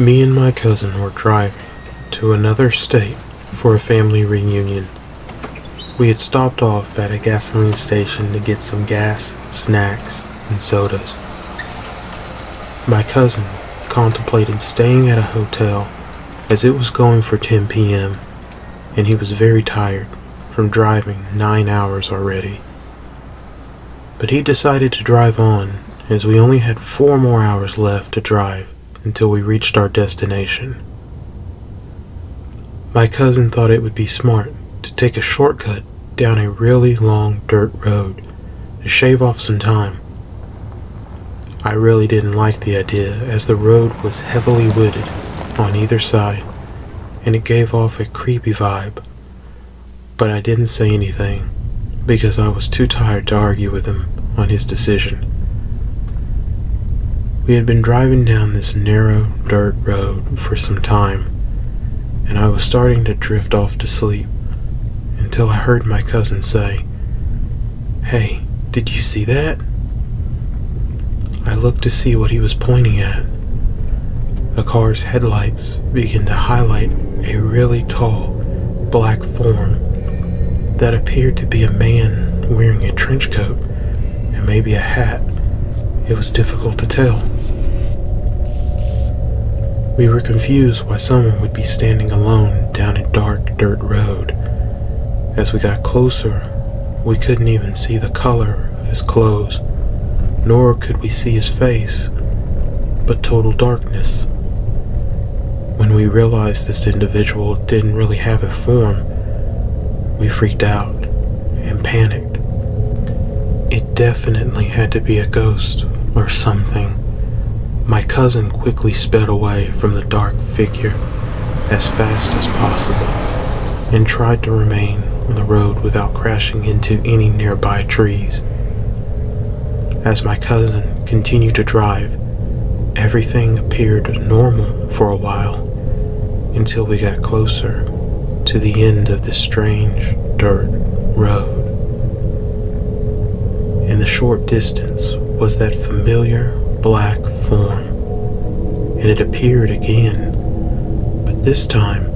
Me and my cousin were driving to another state for a family reunion. We had stopped off at a gasoline station to get some gas, snacks, and sodas. My cousin contemplated staying at a hotel as it was going for 10 p.m. and he was very tired from driving 9 hours already. But he decided to drive on as we only had 4 more hours left to drive until we reached our destination. My cousin thought it would be smart to take a shortcut down a really long dirt road to shave off some time. I really didn't like the idea as the road was heavily wooded on either side and it gave off a creepy vibe. But I didn't say anything because I was too tired to argue with him on his decision. We had been driving down this narrow dirt road for some time, and I was starting to drift off to sleep until I heard my cousin say, "Hey, did you see that?" I looked to see what he was pointing at. The car's headlights began to highlight a really tall, black form that appeared to be a man wearing a trench coat and maybe a hat. It was difficult to tell. We were confused why someone would be standing alone down a dark dirt road. As we got closer, we couldn't even see the color of his clothes, nor could we see his face, but total darkness. When we realized this individual didn't really have a form, we freaked out and panicked. It definitely had to be a ghost or something. My cousin quickly sped away from the dark figure as fast as possible and tried to remain on the road without crashing into any nearby trees. As my cousin continued to drive, everything appeared normal for a while until we got closer to the end of this strange dirt road. In the short distance was that familiar black form, and it appeared again, but this time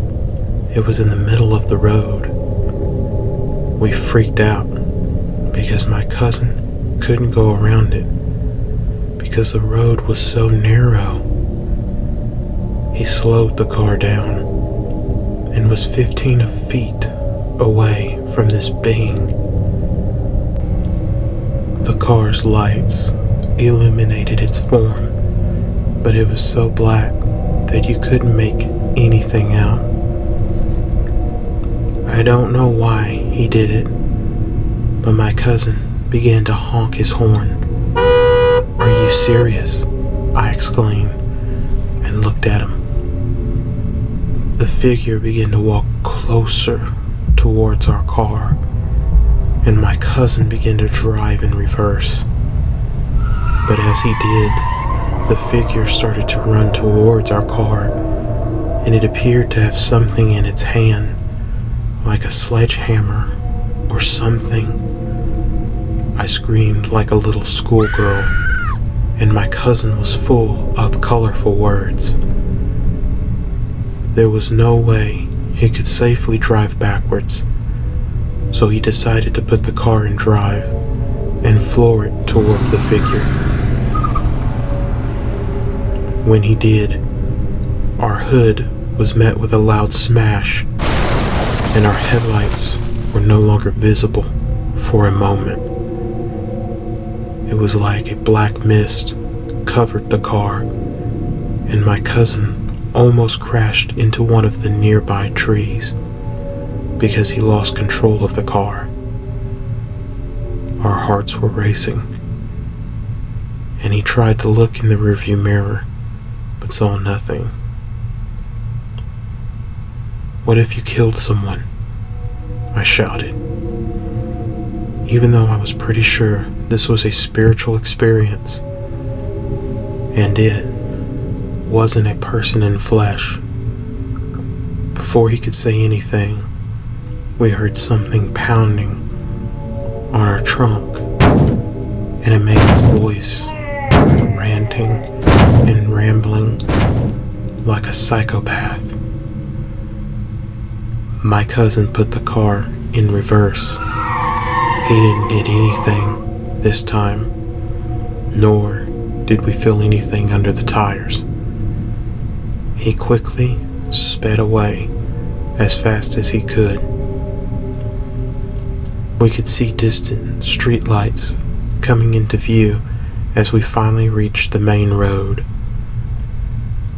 it was in the middle of the road. We freaked out because my cousin couldn't go around it because the road was so narrow. He slowed the car down and was 15 feet away from this being. The car's lights illuminated its form, but it was so black that you couldn't make anything out. I don't know why he did it, but my cousin began to honk his horn. "Are you serious?" I exclaimed and looked at him. The figure began to walk closer towards our car, and my cousin began to drive in reverse. But as he did, the figure started to run towards our car, and it appeared to have something in its hand, like a sledgehammer or something. I screamed like a little schoolgirl, and my cousin was full of colorful words. There was no way he could safely drive backwards, so he decided to put the car in drive and floor it towards the figure. When he did, our hood was met with a loud smash, and our headlights were no longer visible for a moment. It was like a black mist covered the car, and my cousin almost crashed into one of the nearby trees because he lost control of the car. Our hearts were racing, and he tried to look in the rearview mirror but saw nothing. "What if you killed someone?" I shouted, even though I was pretty sure this was a spiritual experience, and it wasn't a person in flesh. Before he could say anything, we heard something pounding on our trunk, and a man's voice ranting and rambling like a psychopath. My cousin put the car in reverse. He didn't hit anything this time, nor did we feel anything under the tires. He quickly sped away as fast as he could. We could see distant street lights coming into view as we finally reached the main road.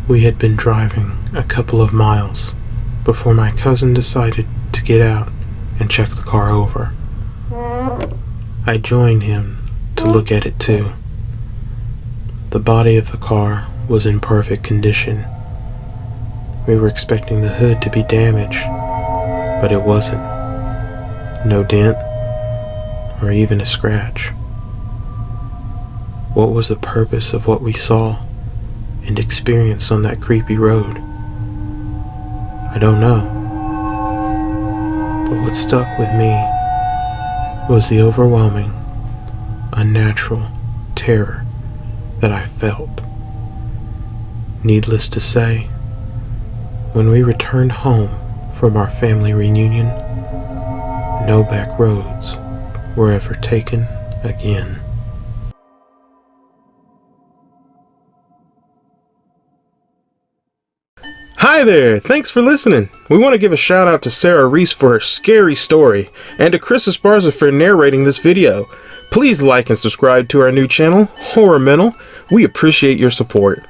We had been driving a couple of miles before my cousin decided to get out and check the car over. I joined him to look at it too. The body of the car was in perfect condition. We were expecting the hood to be damaged, but it wasn't. No dent, or even a scratch. What was the purpose of what we saw and experienced on that creepy road? I don't know. But what stuck with me was the overwhelming, unnatural terror that I felt. Needless to say, when we returned home from our family reunion, no back roads were ever taken again. Hi there, thanks for listening. We want to give a shout out to Sarah Reese for her scary story, and to Chris Esparza for narrating this video. Please like and subscribe to our new channel, Horror Mental. We appreciate your support.